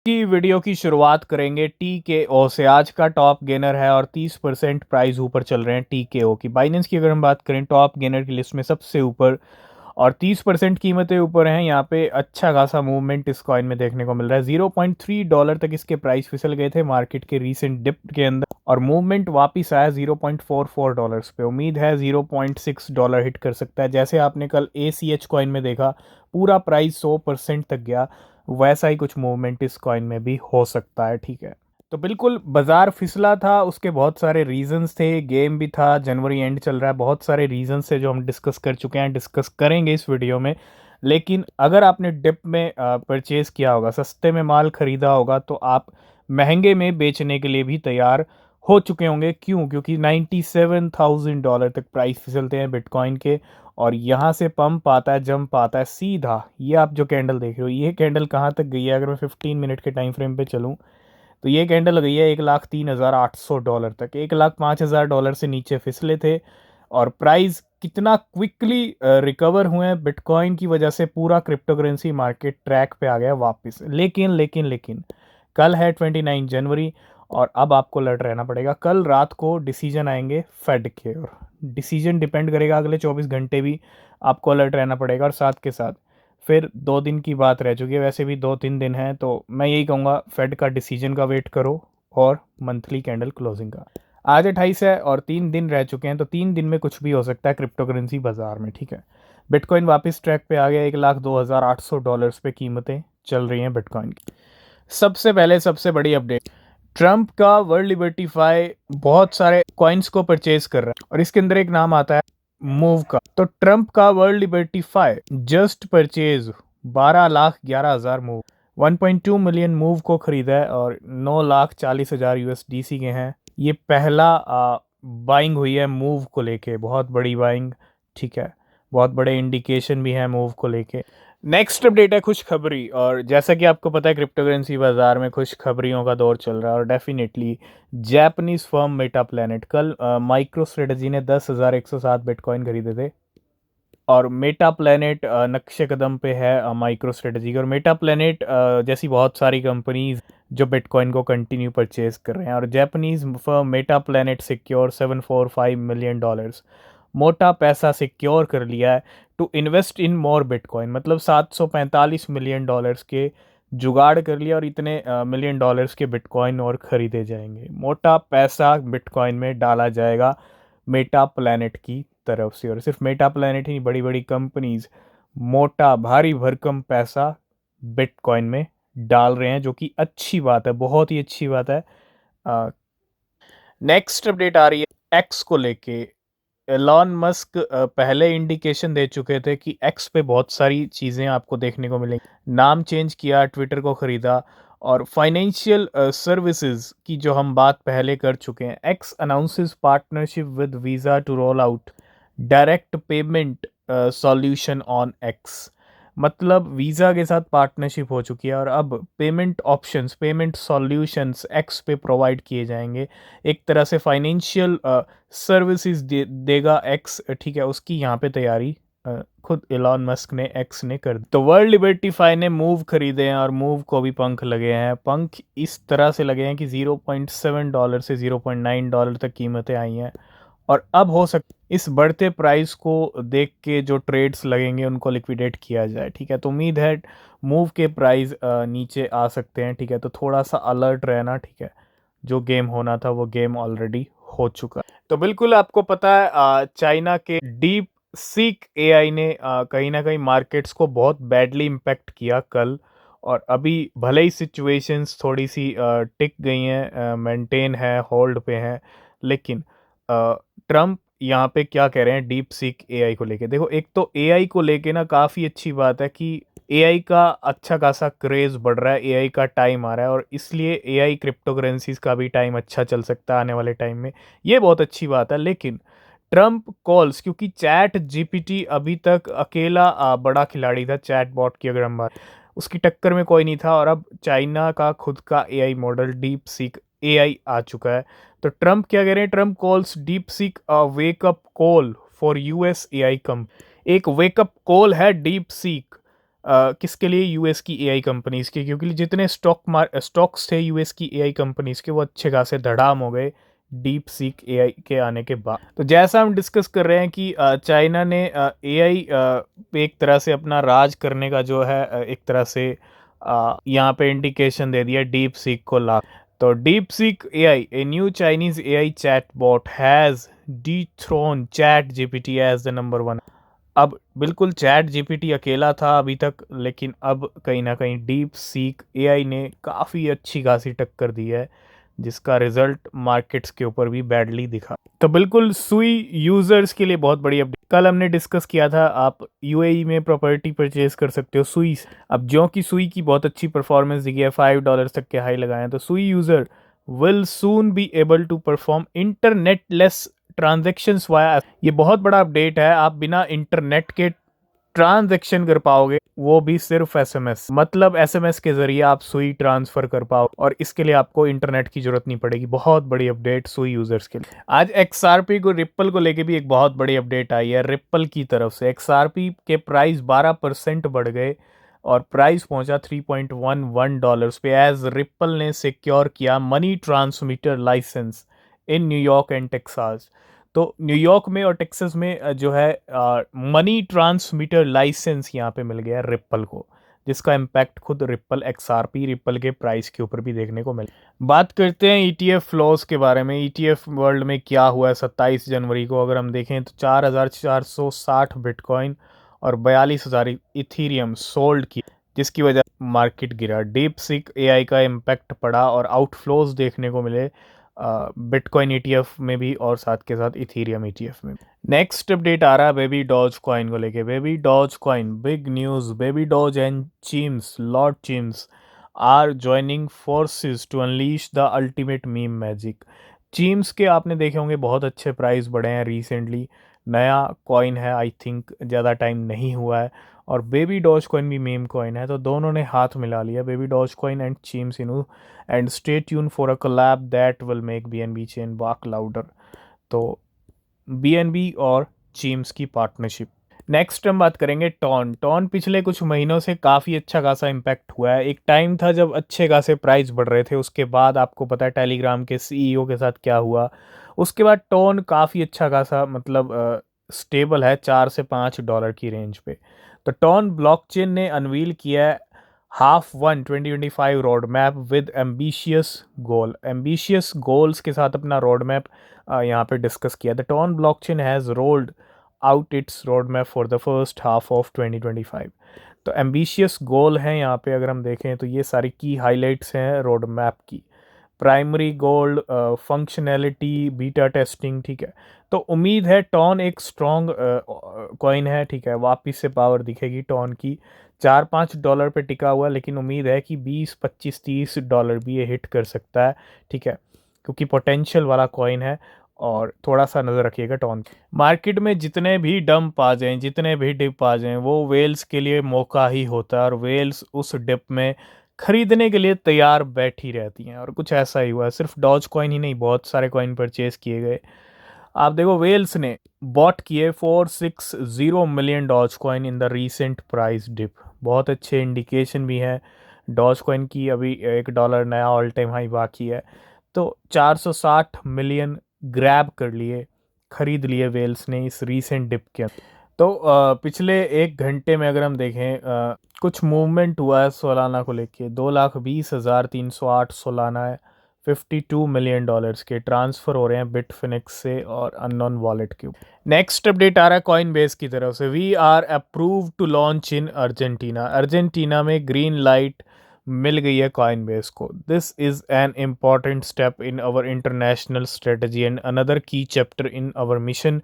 की वीडियो की शुरुआत करेंगे टीकेओ से। आज का टॉप गेनर है और 30% प्राइस ऊपर चल रहे हैं टीकेओ की। बाइनेंस की अगर हम बात करें टॉप गेनर की लिस्ट में सबसे ऊपर और 30% कीमतें ऊपर हैं। यहाँ पे अच्छा खासा मूवमेंट इस कॉइन में देखने को मिल रहा है। $0.3 तक इसके प्राइस फिसल गए थे मार्केट के रीसेंट डिप के अंदर और मूवमेंट वापस आया $0.44 पे। उम्मीद है $0.6 हिट कर सकता है। जैसे आपने कल ACH कॉइन में देखा पूरा प्राइस 100% तक गया, वैसा ही कुछ मूवमेंट इस कॉइन में भी हो सकता है। ठीक है, तो बिल्कुल बाजार फिसला था, उसके बहुत सारे रीजंस थे, गेम भी था, जनवरी एंड चल रहा है, बहुत सारे रीजंस थे जो हम डिस्कस कर चुके हैं, डिस्कस करेंगे इस वीडियो में। लेकिन अगर आपने डिप में परचेज किया होगा, सस्ते में माल खरीदा होगा, तो आप महंगे में बेचने के लिए भी तैयार हो चुके होंगे। क्यों? क्योंकि $97,000 तक प्राइस फिसलते हैं बिटकॉइन के और यहाँ से पंप आता है, जंप आता है सीधा। ये आप जो कैंडल देख रहे हो, ये कैंडल कहाँ तक गई है? अगर मैं 15 मिनट के टाइम फ्रेम पे चलूँ तो ये कैंडल गई है $1,03,800 तक। $1,05,000 से नीचे फिसले थे और प्राइस कितना क्विकली रिकवर हुए हैं बिटकॉइन की वजह से पूरा क्रिप्टो करेंसी मार्केट ट्रैक पे आ गया वापस। लेकिन कल है 29 जनवरी और अब आपको अलर्ट रहना पड़ेगा। कल रात को डिसीजन आएंगे फेड के और डिसीजन डिपेंड करेगा अगले 24 घंटे भी आपको अलर्ट रहना पड़ेगा। और साथ के साथ फिर 2 दिन की बात रह चुकी है, वैसे भी 2-3 दिन है, तो मैं यही कहूँगा फेड का डिसीजन का वेट करो और मंथली कैंडल क्लोजिंग का। आज 28 है और 3 दिन रह चुके हैं, तो 3 दिन में कुछ भी हो सकता है क्रिप्टो करेंसी बाजार में। ठीक है, बिटकॉइन वापस ट्रैक पे आ गया। $1,02,800 पे कीमतें चल रही हैं बिटकॉइन की। सबसे पहले सबसे बड़ी अपडेट, ट्रंप का वर्ल्ड लिबर्टीफाई बहुत सारे कॉइन्स को परचेज कर रहा है और इसके अंदर एक नाम आता है मूव का। तो ट्रंप का world liberty fi just purchase 12,11,000 move, 1.2 million move को खरीदा है और 9,40,000 USDC के हैं। ये पहला बाइंग हुई है मूव को लेके, बहुत बड़ी बाइंग। ठीक है, बहुत बड़े इंडिकेशन भी हैं मूव को लेके। नेक्स्ट अपडेट है खुशखबरी, और जैसा कि आपको पता है क्रिप्टो करेंसी बाजार में खुशखबरियों का दौर चल रहा है और definitely Japanese firm Meta planet, कल माइक्रो स्ट्रेटजी ने 10,107 बिटकॉइन खरीदे थे और मेटा प्लैनेट नक्शे कदम पे है माइक्रो स्ट्रेटजी के। और मेटा प्लैनेट जैसी बहुत सारी कंपनीज जो बिटकॉइन को कंटिन्यू परचेज कर रहे हैं और Japanese firm Metaplanet secure $745 million, मोटा पैसा सिक्योर कर लिया है to invest in more bitcoin. मतलब $745 मिलियन के जुगाड़ कर लिया और इतने मिलियन डॉलर्स के बिटकॉइन और ख़रीदे जाएंगे। मोटा पैसा बिटकॉइन में डाला जाएगा मेटा प्लैनेट की तरफ से। और सिर्फ मेटा प्लैनेट ही नहीं, बड़ी बड़ी कंपनीज मोटा भारी भरकम पैसा बिटकॉइन में डाल रहे हैं, जो कि अच्छी बात है, बहुत ही अच्छी बात है। नेक्स्ट अपडेट आ रही है एक्स को लेके। एलॉन मस्क पहले इंडिकेशन दे चुके थे कि एक्स पे बहुत सारी चीज़ें आपको देखने को मिलेंगी। नाम चेंज किया, ट्विटर को ख़रीदा और फाइनेंशियल सर्विसेज की जो हम बात पहले कर चुके हैं। X announces partnership with Visa to roll out direct payment solution on X. मतलब वीज़ा के साथ पार्टनरशिप हो चुकी है और अब payment options, payment solutions X पे प्रोवाइड किए जाएंगे। एक तरह से फाइनेंशियल सर्विसेज देगा एक्स। ठीक है, उसकी यहाँ पे तैयारी खुद एलॉन मस्क ने, एक्स ने कर दी। तो वर्ल्ड लिबर्टीफाई ने मूव खरीदे हैं और मूव को भी पंख लगे हैं। पंख इस तरह से लगे हैं कि $0.7 से $0.9 तक कीमतें आई हैं और अब हो सकता इस बढ़ते प्राइस को देख के जो ट्रेड्स लगेंगे उनको लिक्विडेट किया जाए। ठीक है, तो उम्मीद है मूव के प्राइस नीचे आ सकते हैं। ठीक है, तो थोड़ा सा अलर्ट रहना। ठीक है, जो गेम होना था वो गेम ऑलरेडी हो चुका है। तो बिल्कुल आपको पता है चाइना के डीप सीक एआई ने कहीं ना कहीं मार्केट्स को बहुत बैडली इम्पेक्ट किया कल। और अभी भले ही सिचुएशंस थोड़ी सी टिक गई हैं, मेंटेन है, होल्ड पे हैं, लेकिन ट्रम्प यहाँ पे क्या कह रहे हैं डीप सीक एआई को लेके। देखो, एक तो एआई को लेके ना काफ़ी अच्छी बात है कि एआई का अच्छा खासा क्रेज बढ़ रहा है, एआई का टाइम आ रहा है और इसलिए एआई क्रिप्टो करेंसीज का भी टाइम अच्छा चल सकता है आने वाले टाइम में। ये बहुत अच्छी बात है। लेकिन ट्रम्प कॉल्स, क्योंकि चैट जीपीटी अभी तक अकेला बड़ा खिलाड़ी था चैट बॉट की, अगर हम बात, उसकी टक्कर में कोई नहीं था और अब चाइना का खुद का AI model DeepSeek AI आ चुका है। तो ट्रम्प क्या कह रहे हैं? Trump calls DeepSeek a wake up call for US AI company. एक वेकअप कॉल है डीप सीक किसके लिए? यूएस की एआई कंपनीज़ के, क्योंकि जितने स्टॉक्स थे यूएस की एआई कंपनीज़ के वो अच्छे खासे धड़ाम हो गए डीप सीक एआई के आने के बाद। तो जैसा हम डिस्कस कर रहे हैं कि चाइना ने एआई पे एक तरह से अपना राज करने का जो है एक तरह से यहाँ पे इंडिकेशन दे दिया डीप सीक को ला। तो DeepSeek AI, a new Chinese AI chatbot has dethroned ChatGPT as the number one. अब बिल्कुल चैट जीपीटी अकेला था अभी तक, लेकिन अब कहीं ना कहीं डीप सीक एआई ने काफ़ी अच्छी खासी टक्कर दी है, जिसका रिजल्ट मार्केट्स के ऊपर भी बैडली दिखा। तो बिल्कुल सुई यूजर्स के लिए बहुत बड़ी अपडेट। कल हमने डिस्कस किया था आप यूएई में प्रॉपर्टी परचेज कर सकते हो सुई से। अब जो कि सुई की बहुत अच्छी परफॉर्मेंस दिखी है, $5 तक के हाई लगाए हैं, तो सुई user will soon be able to perform internetless transactions via. ये बहुत बड़ा अपडेट है, आप बिना इंटरनेट के ट्रांजैक्शन कर पाओगे, वो भी सिर्फ एसएमएस, मतलब एसएमएस के जरिए आप सुई ट्रांसफर कर पाओ, और इसके लिए आपको इंटरनेट की जरूरत नहीं पड़ेगी। बहुत बड़ी अपडेट सुई यूजर्स के लिए। आज एक्सआरपी को रिप्पल को लेके भी एक बहुत बड़ी अपडेट आई है रिप्पल की तरफ से। एक्सआरपी के प्राइस 12% बढ़ गए और प्राइस पहुंचा $3.11 पे, एज रिप्पल ने सिक्योर किया money transmitter licence in New York and Texas. तो न्यूयॉर्क में और टेक्सास में जो है मनी ट्रांसमीटर लाइसेंस यहाँ पे मिल गया है रिप्पल को, जिसका इम्पैक्ट खुद रिप्पल एक्सआरपी रिप्पल के प्राइस के ऊपर भी देखने को मिला। बात करते हैं ईटीएफ फ्लोस के बारे में। ईटीएफ वर्ल्ड में क्या हुआ है 27 जनवरी को, अगर हम देखें तो 4,460 बिटकॉइन और 42,000 इथीरियम सोल्ड की, जिसकी वजह मार्केट गिरा। डीप सीक एआई का इम्पैक्ट पड़ा और आउटफ्लोज देखने को मिले बिटकॉइन ईटीएफ में भी और साथ के साथ इथीरियम ईटीएफ में। नेक्स्ट अपडेट आ रहा है बेबी डॉज कॉइन को लेके। Baby Doge Coin, big news, Baby Doge and Cheems, Lord Cheems are joining forces to unleash the ultimate meme magic. Cheems के आपने देखे होंगे बहुत अच्छे प्राइस बढ़े हैं रिसेंटली। नया कॉइन है, आई थिंक ज़्यादा टाइम नहीं हुआ है, और बेबी डॉज कॉइन भी मीम कॉइन है, तो दोनों ने हाथ मिला लिया, baby Doge coin and Cheems Inu, and stay tune for a collab that will make BNB chain walk louder. तो बीएनबी और चीम्स की पार्टनरशिप। नेक्स्ट हम बात करेंगे टॉन। टॉन पिछले कुछ महीनों से काफ़ी अच्छा खासा इम्पैक्ट हुआ है। एक टाइम था जब अच्छे खासे प्राइस बढ़ रहे थे, उसके बाद आपको पता है टेलीग्राम के सीईओ के साथ क्या हुआ, उसके बाद टॉन काफ़ी अच्छा खासा मतलब स्टेबल है $4 से $5 की रेंज पे। तो टॉन ब्लॉकचेन ने अनवील किया है H1 2025 road map with ambitious goal. Ambitious goals के साथ अपना रोड मैप यहाँ पे डिस्कस किया। The TON blockchain has rolled out its road map for the first half of 2025। तो एम्बिशियस गोल हैं यहाँ पे, अगर हम देखें तो ये सारी की हाइलाइट्स हैं रोड मैप की। Primary gold, functionality, beta testing, ठीक है। तो उम्मीद है टॉन एक स्ट्रॉन्ग कॉइन है, ठीक है, वापिस से पावर दिखेगी टॉन की। $4-5 पे टिका हुआ, लेकिन उम्मीद है कि 20, 25, 30 डॉलर भी ये हिट कर सकता है, ठीक है, क्योंकि पोटेंशियल वाला कॉइन है। और थोड़ा सा नज़र रखिएगा टॉन। मार्केट में जितने भी डंप आ जाएं, जितने भी डिप आ जाएं, वो वेल्स के लिए मौका ही होता है, और वेल्स उस डिप में खरीदने के लिए तैयार बैठी रहती हैं, और कुछ ऐसा ही हुआ है। सिर्फ डॉज कॉइन ही नहीं, बहुत सारे कॉइन परचेज किए गए। आप देखो वेल्स ने बॉट किए 460 million Doge coin in the recent price dip. बहुत अच्छे इंडिकेशन भी हैं डॉज कॉइन की, अभी $1 नया ऑल टाइम हाई बाकी है। तो 460 मिलियन ग्रैब कर लिए, खरीद लिए वेल्स ने इस रीसेंट डिप के अंदर। तो पिछले 1 घंटे में अगर हम देखें कुछ मूवमेंट हुआ है सोलाना को लेके। 2,20,308 सोलाना है, $52 मिलियन के ट्रांसफ़र हो रहे हैं बिटफिनिक्स से और अननोन वॉलेट के ऊपर। नेक्स्ट अपडेट आ रहा है कॉइन बेस की तरफ से। We are approve to launch in Argentina. Argentina में ग्रीन लाइट मिल गई है कॉइन बेस को। This is an important step in our international strategy and another key chapter in our mission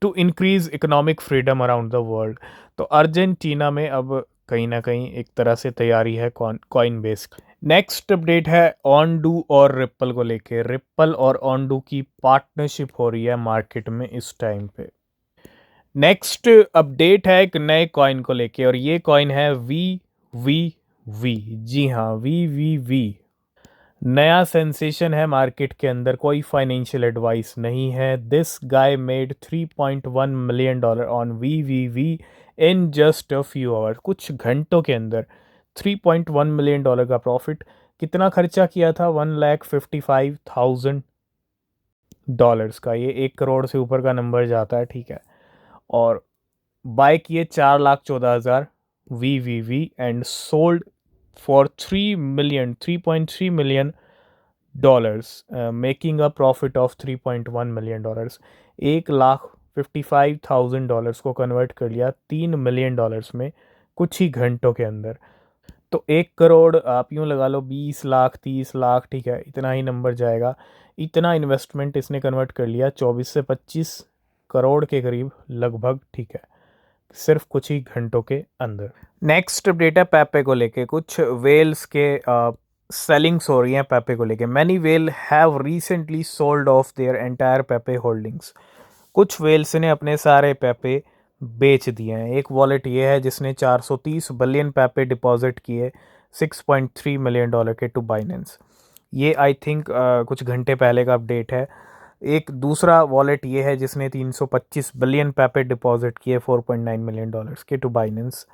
to increase economic freedom around the world. तो Argentina में अब कहीं ना कहीं एक तरह से तैयारी है कॉइन बेस की। नेक्स्ट अपडेट है ऑनडू और रिप्पल को लेके। रिप्पल और ऑनडू की पार्टनरशिप हो रही है मार्केट में इस टाइम पे। नेक्स्ट अपडेट है एक नए कॉइन को लेके, और ये कॉइन है वी। जी हाँ, वी नया सेंसेशन है मार्केट के अंदर, कोई फाइनेंशियल एडवाइस नहीं है। This guy made $3.1 million on V in just a few hour, कुछ घंटों के अंदर 3.1 मिलियन डॉलर का प्रॉफिट। कितना खर्चा किया था? 1,55,000 डॉलर्स का, ये 1 करोड़ से ऊपर का नंबर जाता है, ठीक है। और बाय किए 4,14,000 V and sold for 3.3 million making a profit of 3.1 million dollars. 1,55,000 dollars को कन्वर्ट कर लिया 3 मिलियन डॉलर्स में कुछ ही घंटों के अंदर। तो 1 करोड़ आप यूँ लगा लो 20 लाख 30 लाख, ठीक है, इतना ही नंबर जाएगा। इतना इन्वेस्टमेंट इसने कन्वर्ट कर लिया 24 से 25 करोड़ के करीब लगभग, ठीक है, सिर्फ कुछ ही घंटों के अंदर। नेक्स्ट अपडेट है पेपे को लेके। कुछ वेल्स के सेलिंग्स हो रही हैं पेपे को लेके। Many well have recently sold of their entire पेपे holdings. कुछ वेल्स ने अपने सारे पेपे बेच दिए हैं। एक वॉलेट ये है जिसने 430 बिलियन पेपे डिपॉजिट किए 6.3 मिलियन डॉलर के टू बाइनेंस। ये आई थिंक कुछ घंटे पहले का अपडेट है। एक दूसरा वॉलेट ये है जिसने 325 बिलियन पेपे डिपॉजिट किए 4.9 मिलियन डॉलर्स के टू बाइनेंस।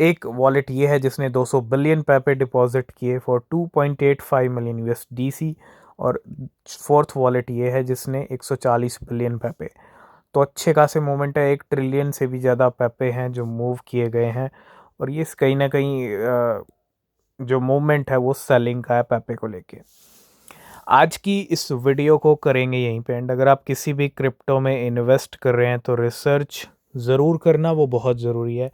एक वॉलेट ये है जिसने 200 बिलियन पेपे डिपॉजिट किए फॉर 2.85 मिलियन यूएसडीसी। और फोर्थ वॉलेट ये है जिसने 140 बिलियन पेपे। तो अच्छे खासे मूवमेंट है, 1 ट्रिलियन से भी ज़्यादा पेपे हैं जो मूव किए गए हैं। और ये कहीं ना कहीं जो मूवमेंट है वो सेलिंग का है पेपे को लेके। आज की इस वीडियो को करेंगे यहीं पे एंड। अगर आप किसी भी क्रिप्टो में इन्वेस्ट कर रहे हैं तो रिसर्च ज़रूर करना, वो बहुत ज़रूरी है।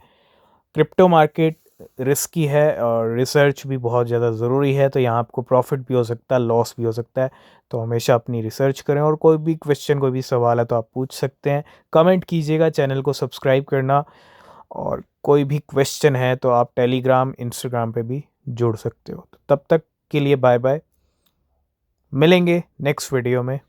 क्रिप्टो मार्केट रिस्की है और रिसर्च भी बहुत ज़्यादा ज़रूरी है। तो यहाँ आपको प्रॉफिट भी हो सकता है, लॉस भी हो सकता है। तो हमेशा अपनी रिसर्च करें और कोई भी क्वेश्चन कोई भी सवाल है तो आप पूछ सकते हैं, कमेंट कीजिएगा, चैनल को सब्सक्राइब करना। और कोई भी क्वेश्चन है तो आप टेलीग्राम इंस्टाग्राम पे भी जुड़ सकते हो। तो तब तक के लिए बाय बाय, मिलेंगे नेक्स्ट वीडियो में।